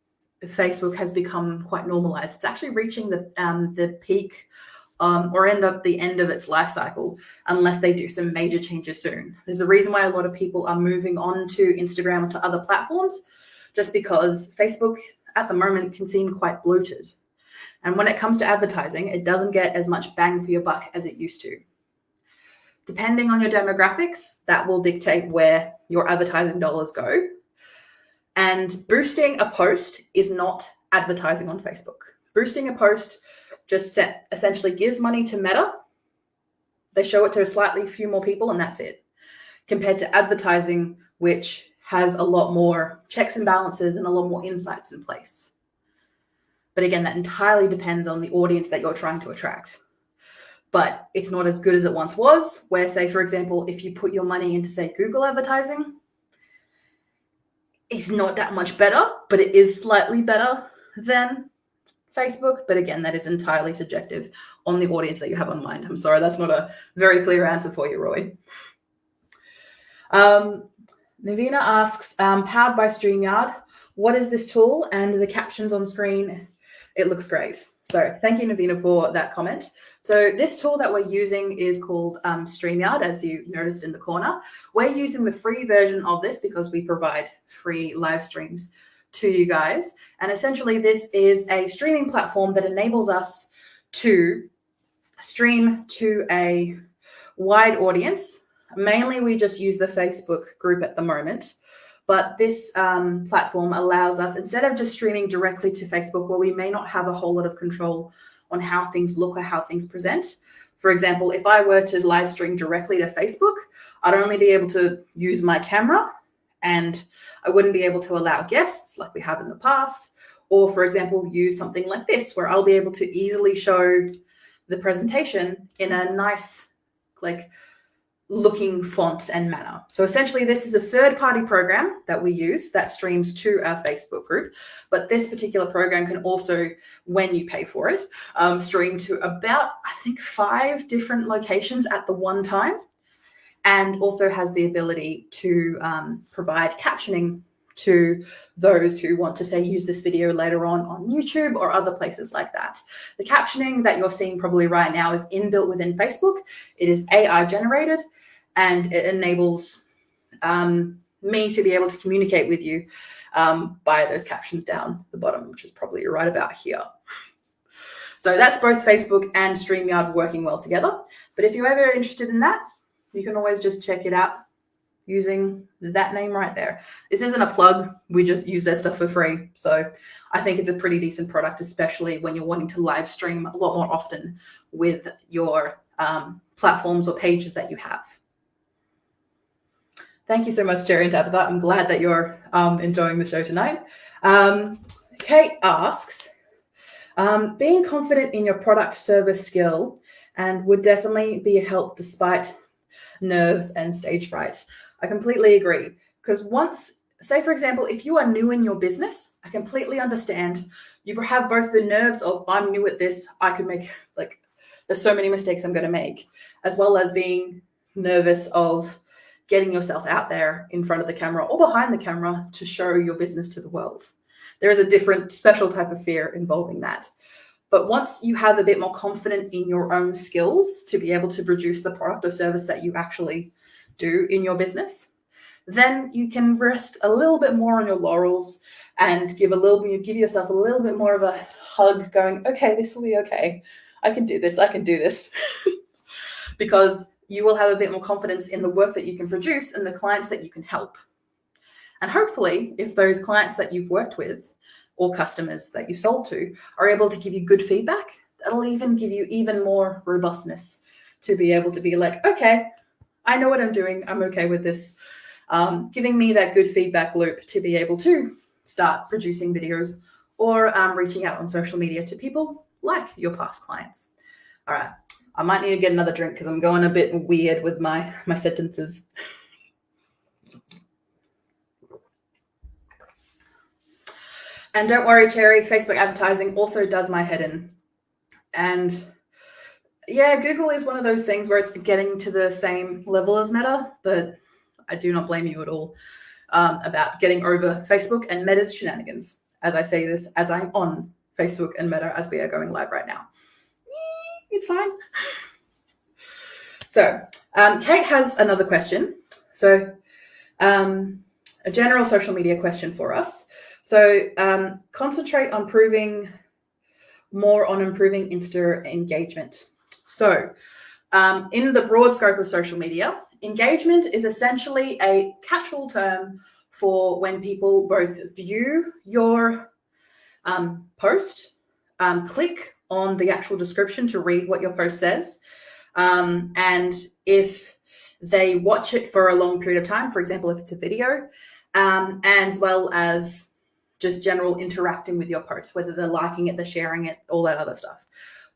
Facebook has become quite normalized. It's actually reaching the peak or the end of its life cycle unless they do some major changes soon. There's a reason why a lot of people are moving on to Instagram or to other platforms, just because Facebook at the moment can seem quite bloated. And when it comes to advertising, it doesn't get as much bang for your buck as it used to. Depending on your demographics, that will dictate where your advertising dollars go. And boosting a post is not advertising on Facebook. Boosting a post just essentially gives money to Meta. They show it to a slightly few more people and that's it. Compared to advertising, which has a lot more checks and balances and a lot more insights in place. But again, that entirely depends on the audience that you're trying to attract. But it's not as good as it once was, where, say, for example, if you put your money into, say, Google advertising, it's not that much better, but it is slightly better than Facebook. But again, that is entirely subjective on the audience that you have on mind. I'm sorry, that's not a very clear answer for you, Roy. Navina asks, powered by StreamYard, what is this tool? And the captions on screen, it looks great. So thank you, Navina, for that comment. So this tool that we're using is called StreamYard, as you noticed in the corner. We're using the free version of this because we provide free live streams to you guys. And essentially, this is a streaming platform that enables us to stream to a wide audience. Mainly, we just use the Facebook group at the moment. But this platform allows us, instead of just streaming directly to Facebook, where we may not have a whole lot of control on how things look or how things present. For example, if I were to live stream directly to Facebook, I'd only be able to use my camera, and I wouldn't be able to allow guests like we have in the past. Or, for example, use something like this, where I'll be able to easily show the presentation in a nice, like, looking font and manner. So essentially, this is a third-party program that we use that streams to our Facebook group. But this particular program can also, when you pay for it, stream to about, I think, 5 different locations at the one time, and also has the ability to provide captioning to those who want to, say, use this video later on YouTube or other places like that. The captioning that you're seeing probably right now is inbuilt within Facebook. It is AI generated, and it enables me to be able to communicate with you by those captions down the bottom, which is probably right about here. So that's both Facebook and StreamYard working well together. But if you're ever interested in that, you can always just check it out using that name right there. This isn't a plug. We just use their stuff for free. So I think it's a pretty decent product, especially when you're wanting to live stream a lot more often with your platforms or pages that you have. Thank you so much, Jerry and Tabitha. I'm glad that you're enjoying the show tonight. Kate asks, being confident in your product service skill and would definitely be a help despite nerves and stage fright. I completely agree, because once, say, for example, if you are new in your business, I completely understand. You have both the nerves of, I'm new at this, I could make, like, there's so many mistakes I'm going to make, as well as being nervous of getting yourself out there in front of the camera or behind the camera to show your business to the world. There is a different special type of fear involving that. But once you have a bit more confident in your own skills to be able to produce the product or service that you actually do in your business, then you can rest a little bit more on your laurels and give yourself a little bit more of a hug, going, okay, this will be okay. I can do this. I can do this. Because you will have a bit more confidence in the work that you can produce and the clients that you can help. And hopefully, if those clients that you've worked with or customers that you've sold to are able to give you good feedback, that'll even give you even more robustness to be able to be like, okay, I know what I'm doing. I'm okay with this. Giving me that good feedback loop to be able to start producing videos or reaching out on social media to people like your past clients. All right. I might need to get another drink because I'm going a bit weird with my sentences. And don't worry, Cherry, Facebook advertising also does my head in. And yeah, Google is one of those things where it's getting to the same level as Meta, but I do not blame you at all about getting over Facebook and Meta's shenanigans. As I say this, as I'm on Facebook and Meta as we are going live right now. It's fine. So Kate has another question. So a general social media question for us. So concentrate on improving Insta engagement. So in the broad scope of social media, engagement is essentially a catch-all term for when people both view your post, click on the actual description to read what your post says, and if they watch it for a long period of time, for example, if it's a video, as well as just general interacting with your posts, whether they're liking it, they're sharing it, all that other stuff.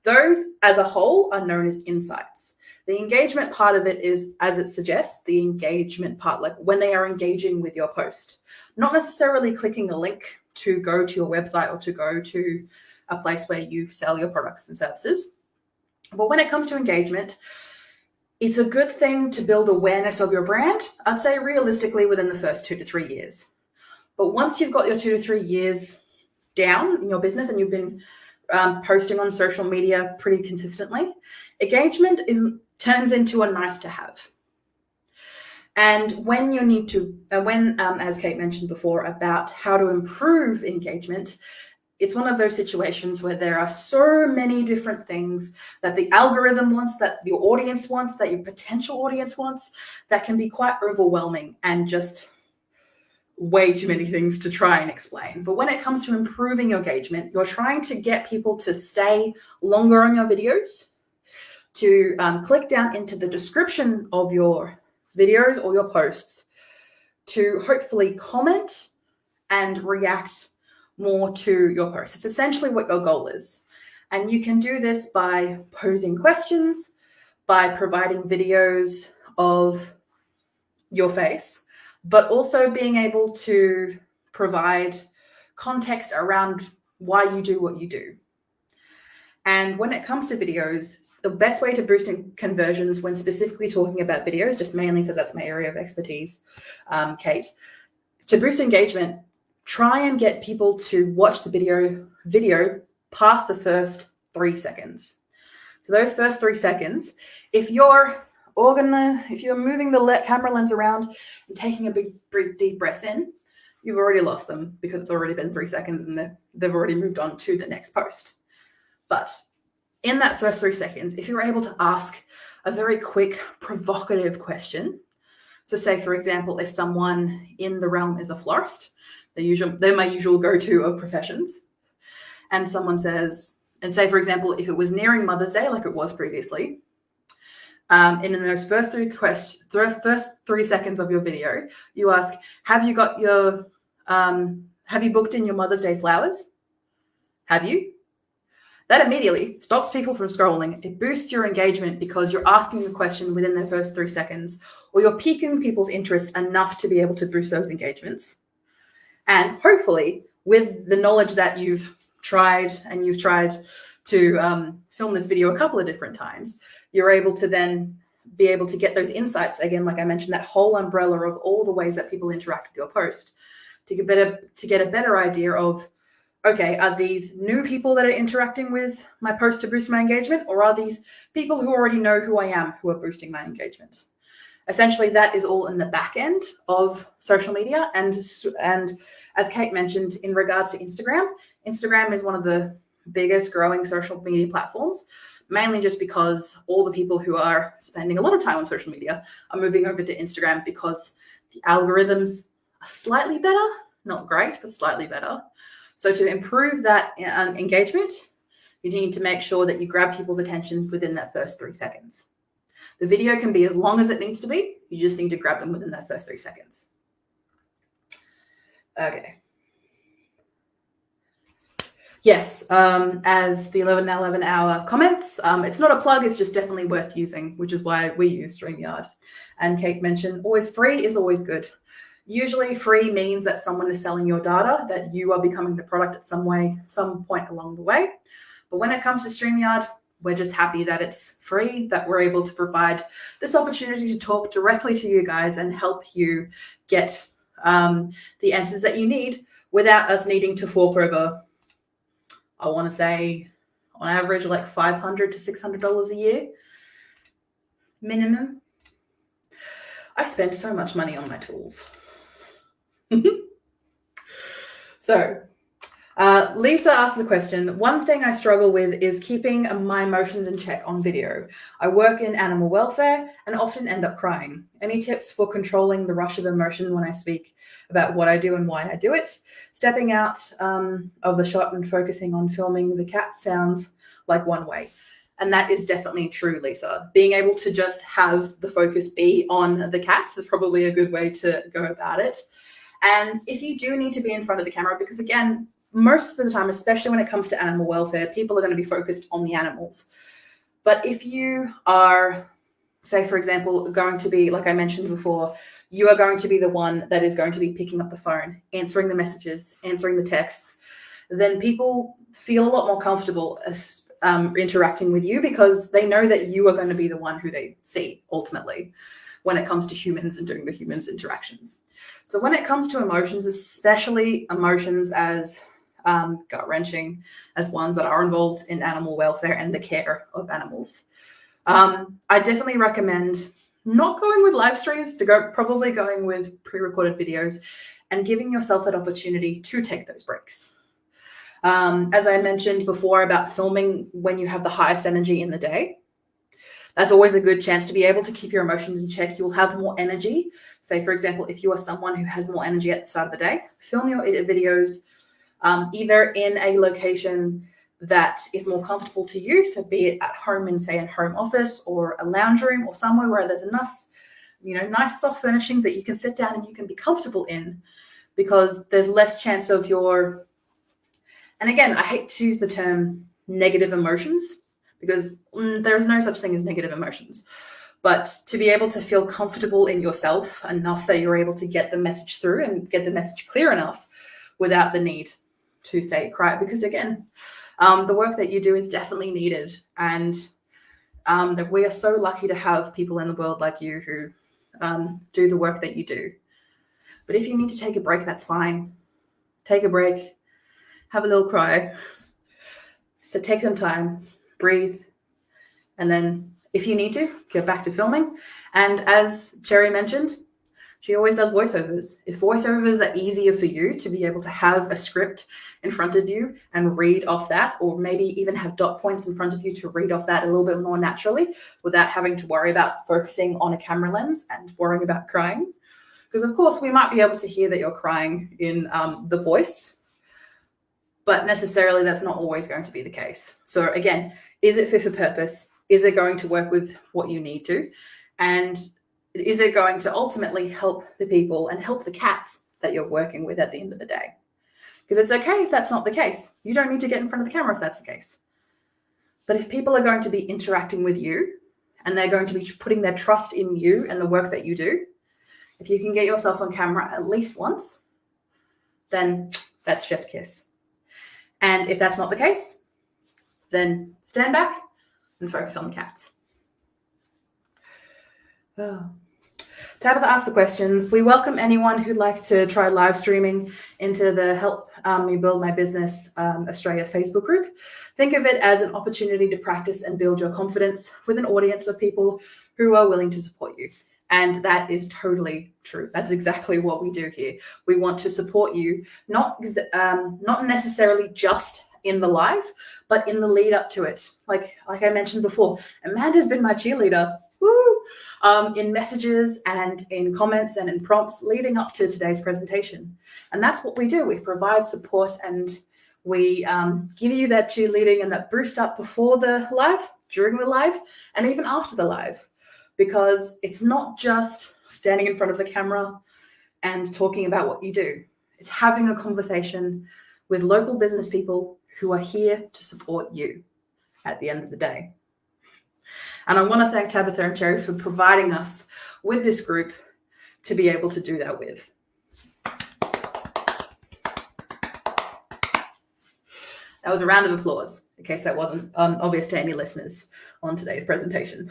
Those as a whole are known as insights. The engagement part of it is, as it suggests, the engagement part, like when they are engaging with your post, not necessarily clicking a link to go to your website or to go to a place where you sell your products and services. But when it comes to engagement, it's a good thing to build awareness of your brand, I'd say realistically within the first 2 to 3 years. But once you've got your 2 to 3 years down in your business and you've been posting on social media pretty consistently, engagement turns into a nice to have. And when you need to, as Kate mentioned before about how to improve engagement, it's one of those situations where there are so many different things that the algorithm wants, that the audience wants, that your potential audience wants, that can be quite overwhelming and just way too many things to try and explain. But when it comes to improving your engagement, you're trying to get people to stay longer on your videos, to click down into the description of your videos or your posts, to hopefully comment and react more to your posts. It's essentially what your goal is. And you can do this by posing questions, by providing videos of your face, but also being able to provide context around why you do what you do. And when it comes to videos, the best way to boost in conversions when specifically talking about videos, just mainly because that's my area of expertise, Kate, to boost engagement, try and get people to watch the video past the first 3 seconds. So those first 3 seconds, if you're moving the camera lens around and taking a big deep breath in, you've already lost them because it's already been 3 seconds and they've already moved on to the next post. But in that first 3 seconds, if you're able to ask a very quick, provocative question, so say, for example, if someone in the realm is a florist, they're my usual go-to of professions, and someone says, and say, for example, if it was nearing Mother's Day, like it was previously, and in those first 3 seconds of your video, you ask, have you booked in your Mother's Day flowers? Have you? That immediately stops people from scrolling. It boosts your engagement because you're asking the question within the first 3 seconds, or you're piquing people's interest enough to be able to boost those engagements. And hopefully, with the knowledge that you've tried to film this video a couple of different times, you're able to then be able to get those insights, again, like I mentioned, that whole umbrella of all the ways that people interact with your post, to get a better idea of, okay, are these new people that are interacting with my post to boost my engagement, or are these people who already know who I am who are boosting my engagement? Essentially, that is all in the back end of social media. And as Kate mentioned, in regards to Instagram is one of the biggest growing social media platforms, mainly just because all the people who are spending a lot of time on social media are moving over to Instagram because the algorithms are slightly better, not great, but slightly better. So to improve that engagement, you need to make sure that you grab people's attention within that first 3 seconds. The video can be as long as it needs to be. You just need to grab them within that first 3 seconds. Okay. Yes, as the 11 hour comments, it's not a plug, it's just definitely worth using, which is why we use StreamYard. And Kate mentioned, always free is always good. Usually free means that someone is selling your data, that you are becoming the product at some point along the way. But when it comes to StreamYard, we're just happy that it's free, that we're able to provide this opportunity to talk directly to you guys and help you get the answers that you need without us needing to fork over, I want to say, on average, like $500 to $600 a year minimum. I spend so much money on my tools. So Lisa asked the question, one thing I struggle with is keeping my emotions in check on video. I work in animal welfare and often end up crying. Any tips for controlling the rush of emotion when I speak about what I do and why I do it? Stepping out of the shot and focusing on filming the cat sounds like one way. And that is definitely true, Lisa. Being able to just have the focus be on the cats is probably a good way to go about it. And if you do need to be in front of the camera, because again, most of the time, especially when it comes to animal welfare, people are going to be focused on the animals. But if you are, say, for example, going to be, like I mentioned before, you are going to be the one that is going to be picking up the phone, answering the messages, answering the texts, then people feel a lot more comfortable interacting with you because they know that you are going to be the one who they see ultimately when it comes to humans and doing the humans interactions. So when it comes to emotions, especially emotions as gut-wrenching as ones that are involved in animal welfare and the care of animals, I definitely recommend not going with live streams, probably going with pre-recorded videos and giving yourself that opportunity to take those breaks. As I mentioned before about filming when you have the highest energy in the day, that's always a good chance to be able to keep your emotions in check. You'll have more energy. Say, for example, if you are someone who has more energy at the start of the day, film your videos either in a location that is more comfortable to you. So be it at home in, say, a home office or a lounge room or somewhere where there's nice soft furnishings that you can sit down and you can be comfortable in, because there's less chance of your, and again, I hate to use the term negative emotions because there's no such thing as negative emotions, but to be able to feel comfortable in yourself enough that you're able to get the message through and get the message clear enough without the need to, say, cry. Because again, the work that you do is definitely needed. And that we are so lucky to have people in the world like you who do the work that you do. But if you need to take a break, that's fine. Take a break, have a little cry. So take some time, breathe, and then if you need to, get back to filming. And as Cherry mentioned, she always does voiceovers. If voiceovers are easier for you to be able to have a script in front of you and read off that, or maybe even have dot points in front of you to read off that a little bit more naturally without having to worry about focusing on a camera lens and worrying about crying. Because of course we might be able to hear that you're crying in the voice, but necessarily that's not always going to be the case. So again, is it fit for purpose? Is it going to work with what you need to? And is it going to ultimately help the people and help the cats that you're working with at the end of the day? Because it's okay if that's not the case. You don't need to get in front of the camera if that's the case. But if people are going to be interacting with you and they're going to be putting their trust in you and the work that you do, if you can get yourself on camera at least once, then that's chef's kiss. And if that's not the case, then stand back and focus on the cats. Oh. Tabitha asked the questions. We welcome anyone who'd like to try live streaming into the Help Me Build My Business Australia Facebook group. Think of it as an opportunity to practice and build your confidence with an audience of people who are willing to support you. And that is totally true. That's exactly what we do here. We want to support you, not necessarily just in the live, but in the lead up to it. Like I mentioned before, Amanda's been my cheerleader. Woo! In messages and in comments and in prompts leading up to today's presentation. And that's what we do. We provide support and we give you that cheerleading and that boost up before the live, during the live, and even after the live. Because it's not just standing in front of the camera and talking about what you do. It's having a conversation with local business people who are here to support you at the end of the day. And I want to thank Tabitha and Cherry for providing us with this group to be able to do that with. That was a round of applause, in case that wasn't obvious to any listeners on today's presentation.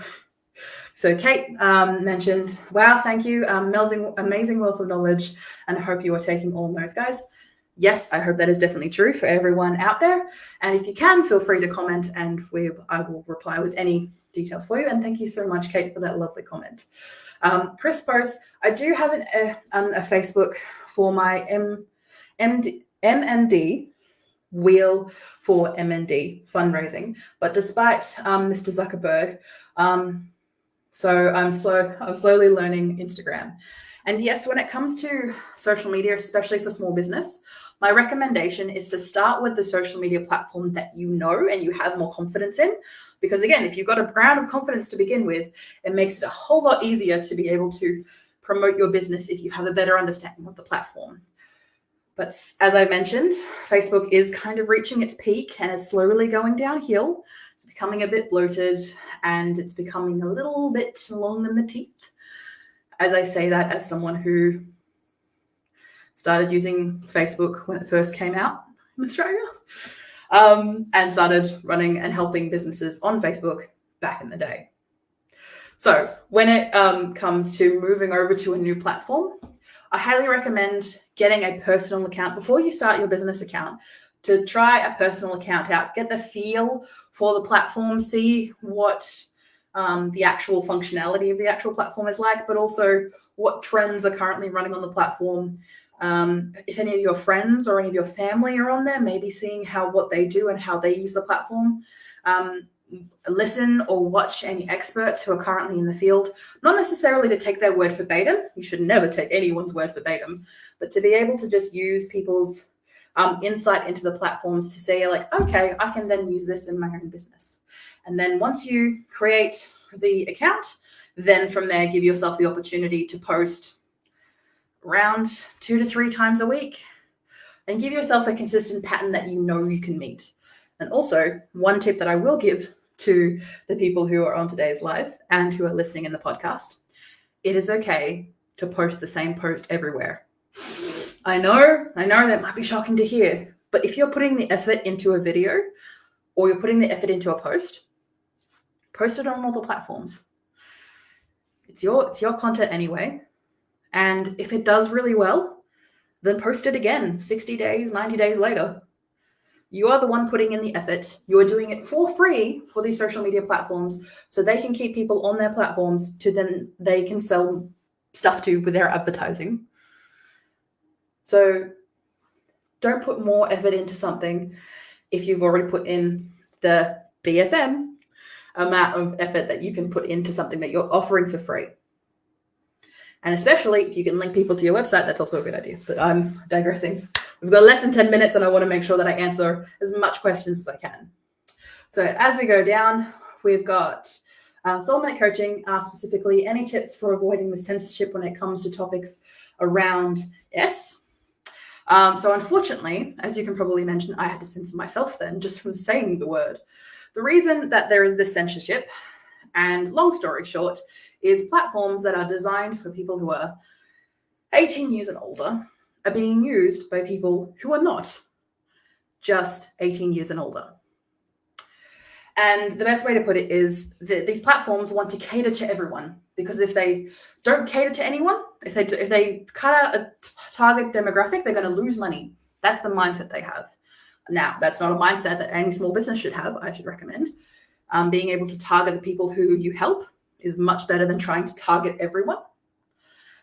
So Kate mentioned, wow, thank you. Amazing wealth of knowledge, and I hope you are taking all notes, guys. Yes, I hope that is definitely true for everyone out there. And if you can, feel free to comment and I will reply with any details for you. And thank you so much, Kate, for that lovely comment. Chris Bose, I do have a Facebook for my MND wheel for MND fundraising, but despite Mr. Zuckerberg, so I'm slowly learning Instagram. And yes, when it comes to social media, especially for small business, my recommendation is to start with the social media platform that you know and you have more confidence in. Because again, if you've got a ground of confidence to begin with, it makes it a whole lot easier to be able to promote your business if you have a better understanding of the platform. But as I mentioned, Facebook is kind of reaching its peak and is slowly going downhill. It's becoming a bit bloated and it's becoming a little bit long in the teeth. As I say that as someone who started using Facebook when it first came out in Australia, and started running and helping businesses on Facebook back in the day. So when it comes to moving over to a new platform, I highly recommend getting a personal account before you start your business account. To try a personal account out, get the feel for the platform, see what the actual functionality of the actual platform is like, but also what trends are currently running on the platform. If any of your friends or any of your family are on there, maybe seeing what they do and how they use the platform. Listen or watch any experts who are currently in the field, not necessarily to take their word verbatim. You should never take anyone's word verbatim, but to be able to just use people's insight into the platforms to say, like, okay, I can then use this in my own business. And then once you create the account, then from there, give yourself the opportunity to post around 2 to 3 times a week and give yourself a consistent pattern that you know you can meet. And also, one tip that I will give to the people who are on today's live and who are listening in the podcast, it is okay to post the same post everywhere. I know that might be shocking to hear, but if you're putting the effort into a video or you're putting the effort into a post it on all the platforms. It's your content anyway. And if it does really well, then post it again 60 days, 90 days later. You are the one putting in the effort. You are doing it for free for these social media platforms so they can keep people on their platforms to then they can sell stuff to with their advertising. So don't put more effort into something if you've already put in the BFM amount of effort that you can put into something that you're offering for free. And especially if you can link people to your website, that's also a good idea. But I'm digressing. We've got less than 10 minutes and I want to make sure that I answer as much questions as I can. So as we go down, we've got soulmate coaching, specifically any tips for avoiding the censorship when it comes to topics around S. So unfortunately, as you can probably imagine, I had to censor myself then just from saying the word. The reason that there is this censorship, and long story short, is platforms that are designed for people who are 18 years and older are being used by people who are not just 18 years and older. And the best way to put it is that these platforms want to cater to everyone, because if they don't cater to anyone, if they cut out a target demographic, they're going to lose money. That's the mindset they have. Now, that's not a mindset that any small business should have, I should recommend. Being able to target the people who you help is much better than trying to target everyone.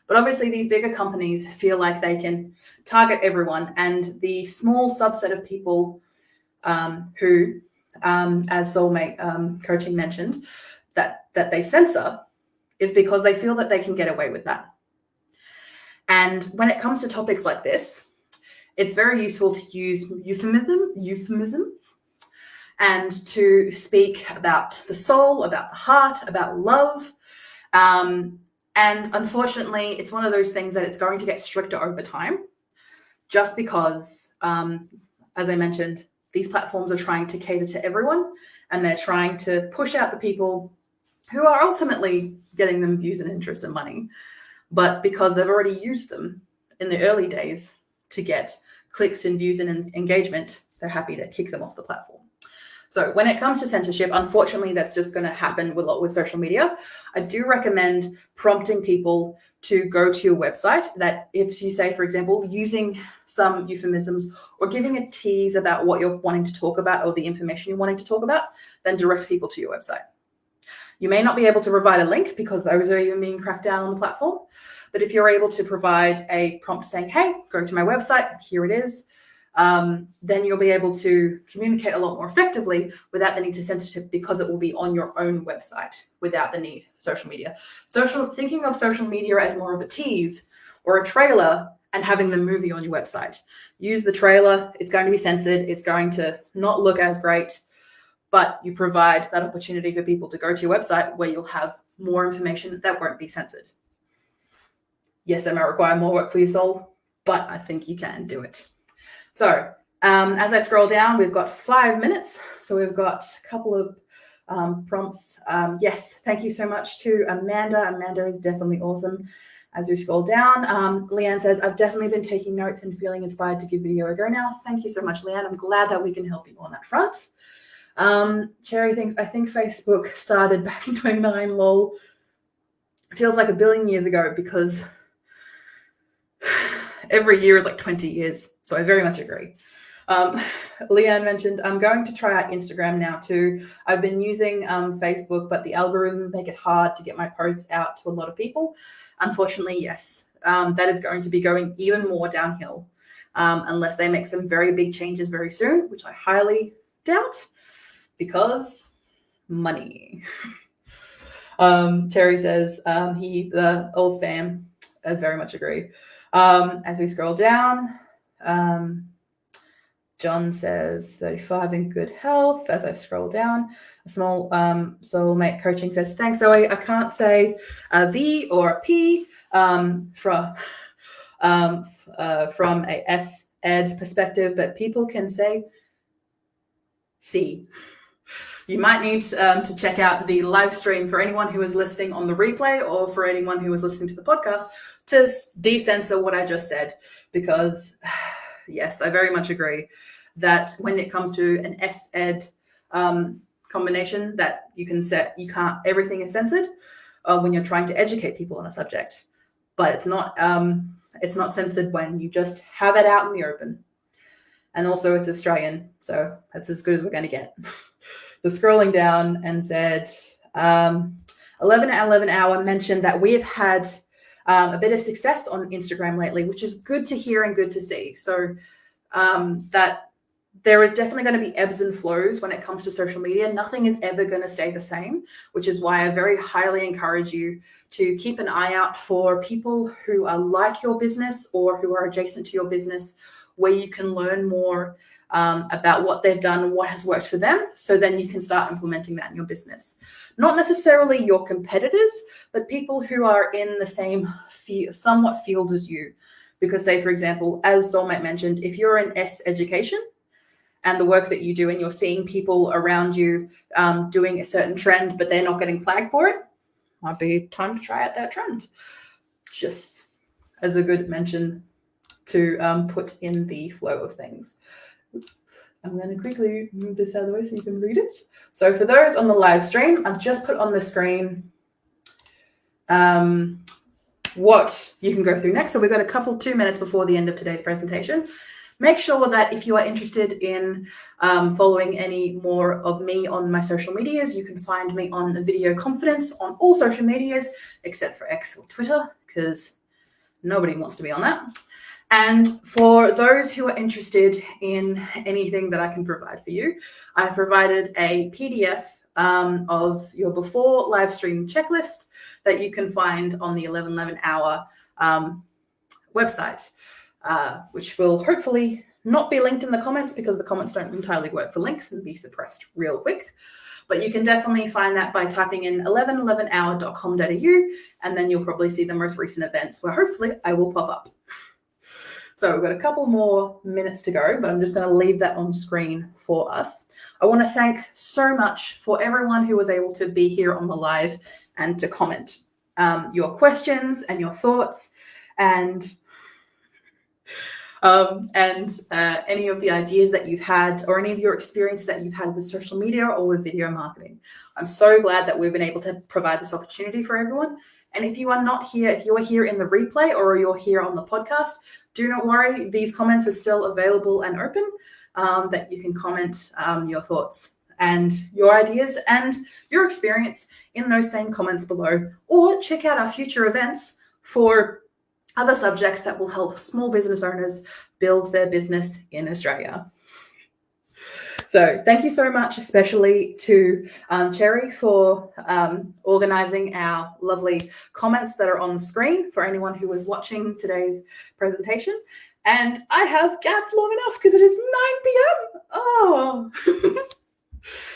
But obviously these bigger companies feel like they can target everyone, and the small subset of people who, as soulmate coaching mentioned, that they censor is because they feel that they can get away with that. And when it comes to topics like this, it's very useful to use euphemisms and to speak about the soul, about the heart, about love. And unfortunately, it's one of those things that it's going to get stricter over time, just because, as I mentioned, these platforms are trying to cater to everyone, and they're trying to push out the people who are ultimately getting them views and interest and money. But because they've already used them in the early days to get clicks and views and engagement, they're happy to kick them off the platform. So when it comes to censorship, unfortunately, that's just going to happen with social media. I do recommend prompting people to go to your website. That if you say, for example, using some euphemisms or giving a tease about what you're wanting to talk about or the information you're wanting to talk about, then direct people to your website. You may not be able to provide a link because those are even being cracked down on the platform. But if you're able to provide a prompt saying, hey, go to my website, here it is, then you'll be able to communicate a lot more effectively without the need to censorship, because it will be on your own website without the need for social media. Thinking of social media as more of a tease or a trailer and having the movie on your website. Use the trailer, it's going to be censored, it's going to not look as great, but you provide that opportunity for people to go to your website where you'll have more information that won't be censored. Yes, it might require more work for your soul, but I think you can do it. So as I scroll down, we've got 5 minutes. So we've got a couple of prompts. Yes, thank you so much to Amanda. Amanda is definitely awesome. As we scroll down, Leanne says, I've definitely been taking notes and feeling inspired to give video a go now. Thank you so much, Leanne. I'm glad that we can help you on that front. Cherry thinks, I think Facebook started back in 29, lol. Feels like a billion years ago because every year is like 20 years. So I very much agree. Leanne mentioned, I'm going to try out Instagram now too. I've been using Facebook, but the algorithms make it hard to get my posts out to a lot of people. Unfortunately, yes, that is going to be going even more downhill unless they make some very big changes very soon, which I highly doubt because money. Terry says, the old spam. I very much agree. As we scroll down, John says 35 in good health. As I scroll down, a small soulmate coaching says, thanks, Zoe. I can't say a V or a P from a S ed perspective, but people can say C. You might need to check out the live stream for anyone who is listening on the replay or for anyone who is listening to the podcast to de-censor what I just said, because yes, I very much agree that when it comes to an S-Ed combination that everything is censored when you're trying to educate people on a subject, but it's not censored when you just have it out in the open. And also it's Australian, so that's as good as we're going to get. The scrolling down and said, 11 at 11 hour mentioned that we have had a bit of success on Instagram lately, which is good to hear and good to see. So that there is definitely going to be ebbs and flows when it comes to social media. Nothing is ever going to stay the same, which is why I very highly encourage you to keep an eye out for people who are like your business or who are adjacent to your business, where you can learn more about what they've done and what has worked for them. So then you can start implementing that in your business. Not necessarily your competitors, but people who are in the same somewhat field as you. Because say, for example, as Soulmate mentioned, if you're in S education and the work that you do and you're seeing people around you doing a certain trend, but they're not getting flagged for it, might be time to try out that trend. Just as a good mention to put in the flow of things. I'm going to quickly move this out of the way so you can read it. So for those on the live stream, I've just put on the screen what you can go through next. So we've got 2 minutes before the end of today's presentation. Make sure that if you are interested in following any more of me on my social medias, you can find me on Video Confidence on all social medias, except for X or Twitter, because nobody wants to be on that. And for those who are interested in anything that I can provide for you, I've provided a PDF of your before live stream checklist that you can find on the 1111 hour website, which will hopefully not be linked in the comments because the comments don't entirely work for links and be suppressed real quick. But you can definitely find that by typing in 1111hour.com.au, and then you'll probably see the most recent events where hopefully I will pop up. So we've got a couple more minutes to go, but I'm just going to leave that on screen for us. I want to thank so much for everyone who was able to be here on the live and to comment your questions and your thoughts and any of the ideas that you've had or any of your experience that you've had with social media or with video marketing. I'm so glad that we've been able to provide this opportunity for everyone. And if you are not here, if you're here in the replay or you're here on the podcast, do not worry. These comments are still available and open, that you can comment your thoughts and your ideas and your experience in those same comments below, or check out our future events for other subjects that will help small business owners build their business in Australia. So thank you so much, especially to Cherry for organizing our lovely comments that are on the screen for anyone who was watching today's presentation. And I have gapped long enough because it is 9 p.m. Oh,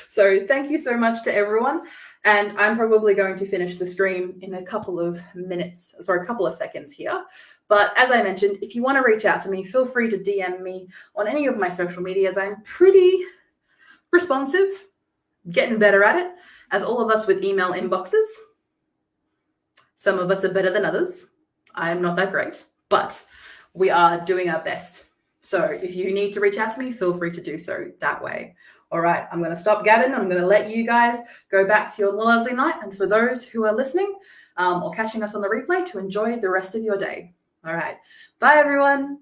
so thank you so much to everyone. And I'm probably going to finish the stream in a couple of seconds here. But as I mentioned, if you want to reach out to me, feel free to DM me on any of my social medias. I'm pretty responsive, getting better at it, as all of us with email inboxes. Some of us are better than others. I am not that great, but we are doing our best. So if you need to reach out to me, feel free to do so that way. All right, I'm going to stop gabbing. I'm going to let you guys go back to your lovely night. And for those who are listening or catching us on the replay, to enjoy the rest of your day. All right, bye everyone.